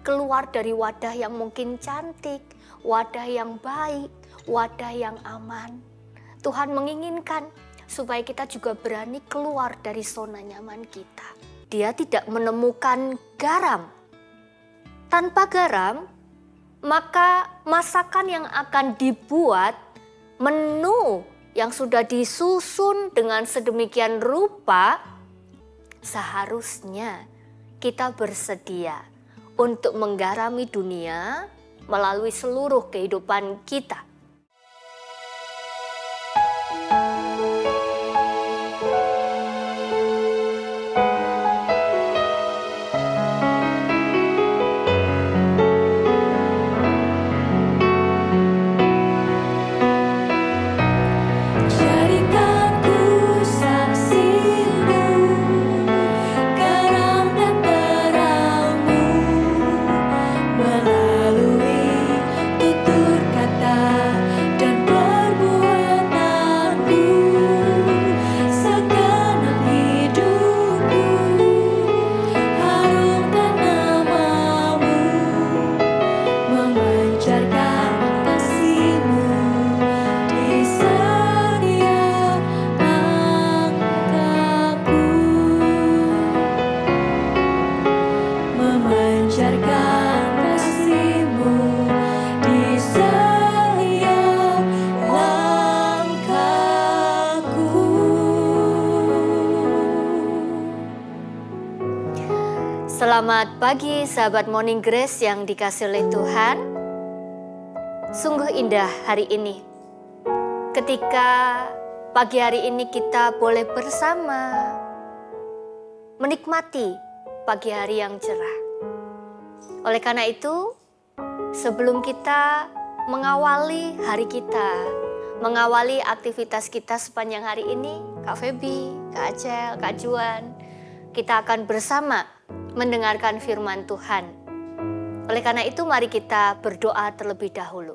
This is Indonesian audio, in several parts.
keluar dari wadah yang mungkin cantik, wadah yang baik, wadah yang aman. Tuhan menginginkan supaya kita juga berani keluar dari zona nyaman kita. Dia tidak menemukan garam. Tanpa garam, maka masakan yang akan dibuat, menu yang sudah disusun dengan sedemikian rupa, seharusnya kita bersedia untuk menggarami dunia melalui seluruh kehidupan kita. Selamat pagi sahabat Morning Grace yang dikasihi oleh Tuhan. Sungguh indah hari ini. Ketika pagi hari ini kita boleh bersama menikmati pagi hari yang cerah. Oleh karena itu, sebelum kita mengawali hari kita, mengawali aktivitas kita sepanjang hari ini, Kak Feby, Kak Acel, Kak Juan, kita akan bersama mendengarkan firman Tuhan. Oleh karena itu mari kita berdoa terlebih dahulu.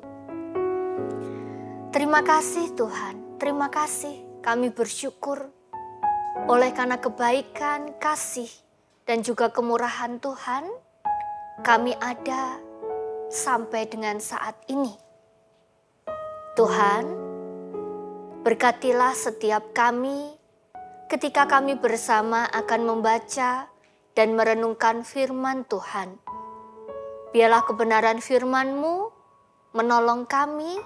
Terima kasih Tuhan, terima kasih, kami bersyukur oleh karena kebaikan, kasih, dan juga kemurahan Tuhan, kami ada sampai dengan saat ini. Tuhan, berkatilah setiap kami ketika kami bersama akan membaca dan merenungkan firman Tuhan. Biarlah kebenaran firman-Mu menolong kami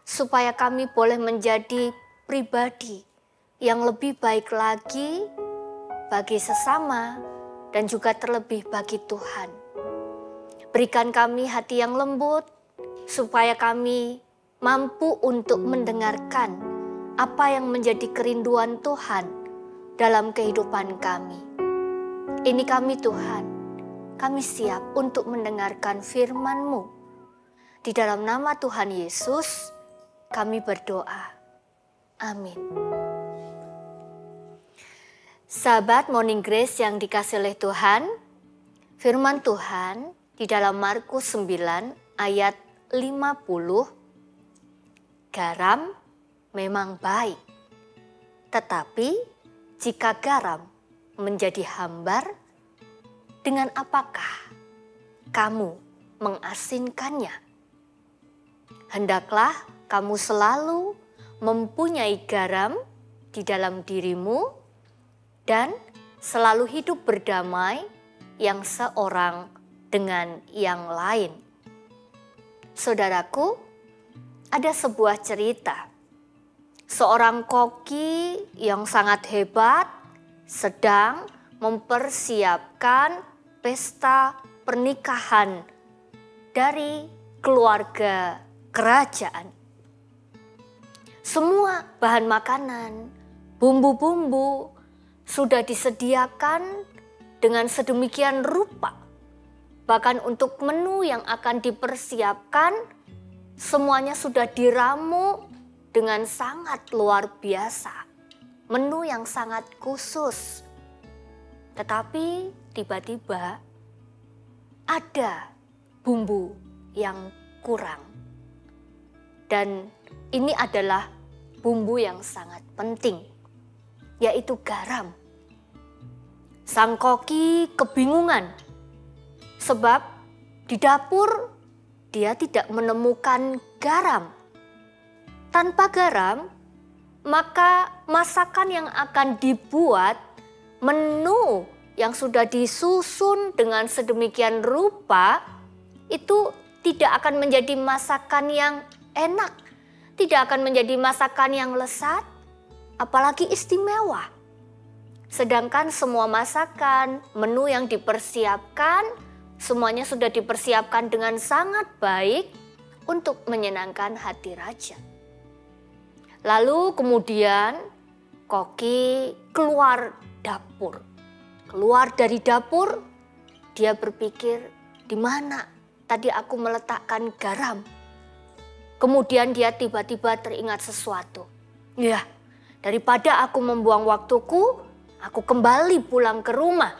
supaya kami boleh menjadi pribadi yang lebih baik lagi bagi sesama dan juga terlebih bagi Tuhan. Berikan kami hati yang lembut supaya kami mampu untuk mendengarkan apa yang menjadi kerinduan Tuhan dalam kehidupan kami. Ini kami Tuhan, kami siap untuk mendengarkan firman-Mu. Di dalam nama Tuhan Yesus, kami berdoa. Amin. Sahabat Morning Grace yang dikasihi oleh Tuhan, firman Tuhan di dalam Markus 9 ayat 50, garam memang baik, tetapi jika garam menjadi hambar, dengan apakah kamu mengasinkannya? Hendaklah kamu selalu mempunyai garam di dalam dirimu dan selalu hidup berdamai yang seorang dengan yang lain. Saudaraku, ada sebuah cerita. Seorang koki yang sangat hebat sedang mempersiapkan pesta pernikahan dari keluarga kerajaan. Semua bahan makanan, bumbu-bumbu sudah disediakan dengan sedemikian rupa. Bahkan untuk menu yang akan dipersiapkan, semuanya sudah diramu dengan sangat luar biasa. Menu yang sangat khusus. Tetapi tiba-tiba ada bumbu yang kurang. Dan ini adalah bumbu yang sangat penting, yaitu garam. Sang koki kebingungan sebab Di dapur dia tidak menemukan garam. Tanpa garam, maka masakan yang akan dibuat, menu yang sudah disusun dengan sedemikian rupa, itu tidak akan menjadi masakan yang enak, tidak akan menjadi masakan yang lezat, apalagi istimewa. Sedangkan semua masakan, menu yang dipersiapkan, semuanya sudah dipersiapkan dengan sangat baik untuk menyenangkan hati raja. Lalu kemudian Koki keluar dapur. Keluar dari dapur, dia berpikir, di mana tadi aku meletakkan garam? Kemudian dia tiba-tiba teringat sesuatu. Ya, daripada aku membuang waktuku, aku kembali pulang ke rumah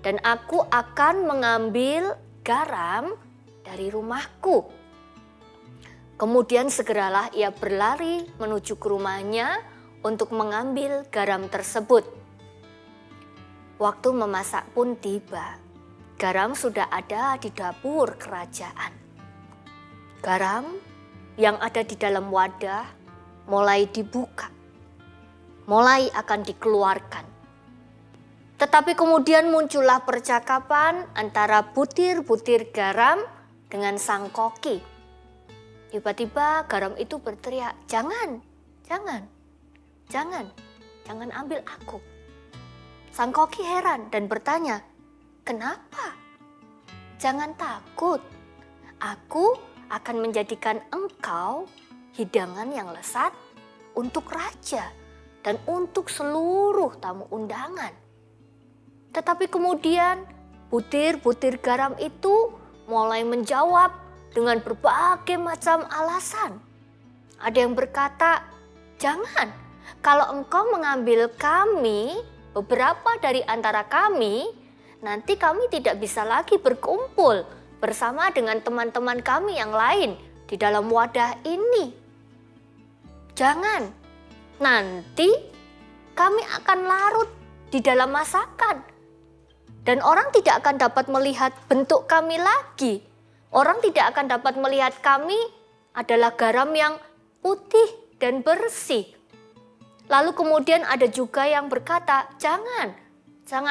dan aku akan mengambil garam dari rumahku. Kemudian segeralah ia berlari menuju ke rumahnya untuk mengambil garam tersebut. Waktu memasak pun tiba. Garam sudah ada di dapur kerajaan. Garam yang ada di dalam wadah mulai dibuka, mulai akan dikeluarkan. Tetapi kemudian muncullah percakapan antara butir-butir garam dengan sang koki. Tiba-tiba garam itu berteriak, jangan ambil aku. Sang koki heran dan bertanya, kenapa? Jangan takut, aku akan menjadikan engkau hidangan yang lezat untuk raja dan untuk seluruh tamu undangan. Tetapi kemudian butir-butir garam itu mulai menjawab dengan berbagai macam alasan. Ada yang berkata, jangan, kalau engkau mengambil kami, beberapa dari antara kami, nanti kami tidak bisa lagi berkumpul bersama dengan teman-teman kami yang lain di dalam wadah ini. Jangan, nanti kami akan larut di dalam masakan. Dan orang tidak akan dapat melihat bentuk kami lagi. Orang tidak akan dapat melihat kami adalah garam yang putih dan bersih. Lalu kemudian ada juga yang berkata, jangan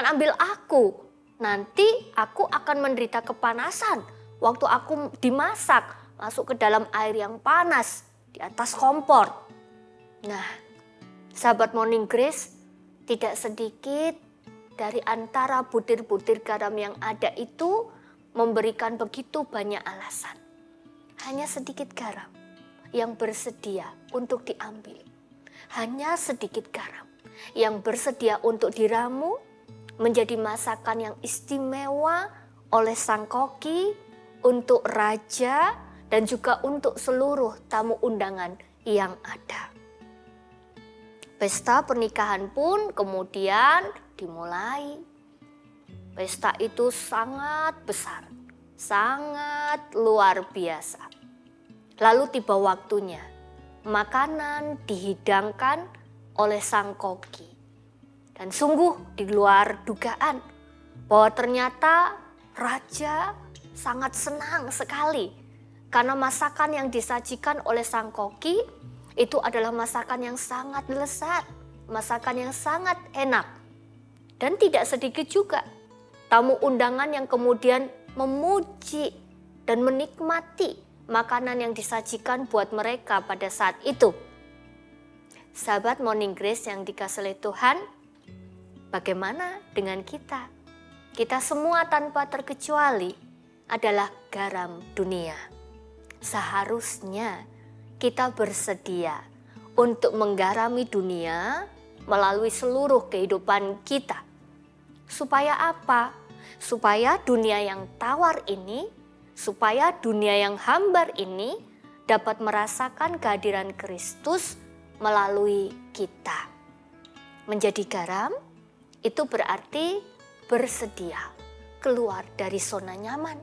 ambil aku. Nanti aku akan menderita kepanasan waktu aku dimasak, masuk ke dalam air yang panas di atas kompor. Nah, sahabat Morning Grace, tidak sedikit dari antara butir-butir garam yang ada itu memberikan begitu banyak alasan. Hanya sedikit garam yang bersedia untuk diambil. Hanya sedikit garam yang bersedia untuk diramu menjadi masakan yang istimewa oleh sang koki untuk raja dan juga untuk seluruh tamu undangan yang ada. Pesta pernikahan pun kemudian dimulai. Pesta itu sangat besar, sangat luar biasa. Lalu tiba waktunya. Makanan dihidangkan oleh sang koki. Dan sungguh di luar dugaan bahwa ternyata raja sangat senang sekali karena masakan yang disajikan oleh sang koki itu adalah masakan yang sangat lezat, masakan yang sangat enak. Dan tidak sedikit juga tamu undangan yang kemudian memuji dan menikmati makanan yang disajikan buat mereka pada saat itu. Sahabat Morning Grace yang dikasihi oleh Tuhan, bagaimana dengan kita? Kita semua tanpa terkecuali adalah garam dunia. Seharusnya kita bersedia untuk menggarami dunia melalui seluruh kehidupan kita. Supaya apa? Supaya dunia yang tawar ini, supaya dunia yang hambar ini dapat merasakan kehadiran Kristus melalui kita. Menjadi garam itu berarti bersedia keluar dari zona nyaman.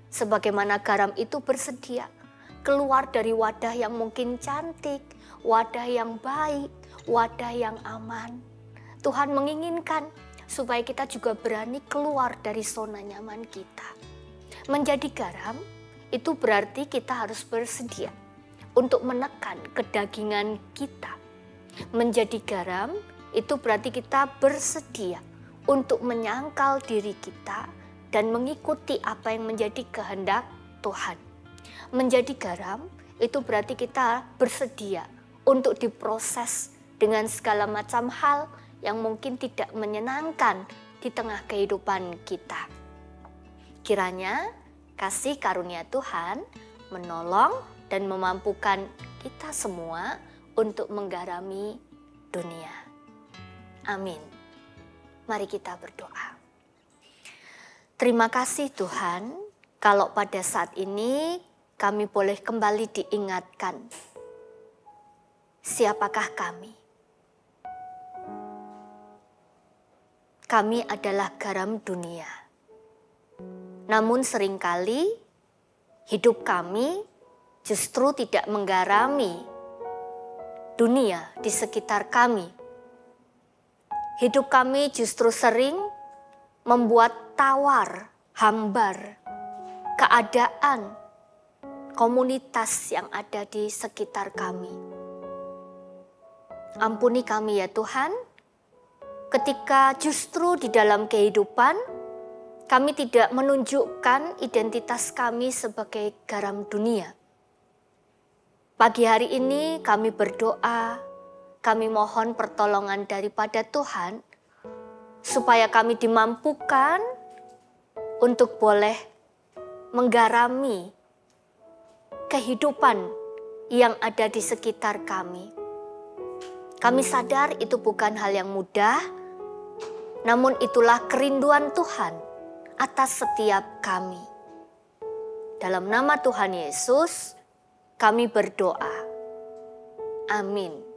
Sebagaimana garam itu bersedia keluar dari wadah yang mungkin cantik, wadah yang baik, wadah yang aman. Tuhan menginginkan supaya kita juga berani keluar dari zona nyaman kita. Menjadi garam itu berarti kita harus bersedia untuk menekan kedagingan kita. Menjadi garam itu berarti kita bersedia untuk menyangkal diri kita dan mengikuti apa yang menjadi kehendak Tuhan. Menjadi garam itu berarti kita bersedia untuk diproses dengan segala macam hal yang mungkin tidak menyenangkan di tengah kehidupan kita. Kiranya kasih karunia Tuhan menolong dan memampukan kita semua untuk menggarami dunia. Amin. Mari kita berdoa. Terima kasih Tuhan, kalau pada saat ini kami boleh kembali diingatkan. Siapakah kami? Kami adalah garam dunia. Namun seringkali hidup kami justru tidak menggarami dunia di sekitar kami. Hidup kami justru sering membuat tawar, hambar, keadaan, komunitas yang ada di sekitar kami. Ampuni kami ya Tuhan, ketika justru di dalam kehidupan kami tidak menunjukkan identitas kami sebagai garam dunia. Pagi hari ini kami berdoa, kami mohon pertolongan daripada Tuhan, supaya kami dimampukan untuk boleh menggarami kehidupan yang ada di sekitar kami. Kami sadar itu bukan hal yang mudah, namun itulah kerinduan Tuhan atas setiap kami. Dalam nama Tuhan Yesus, kami berdoa. Amin.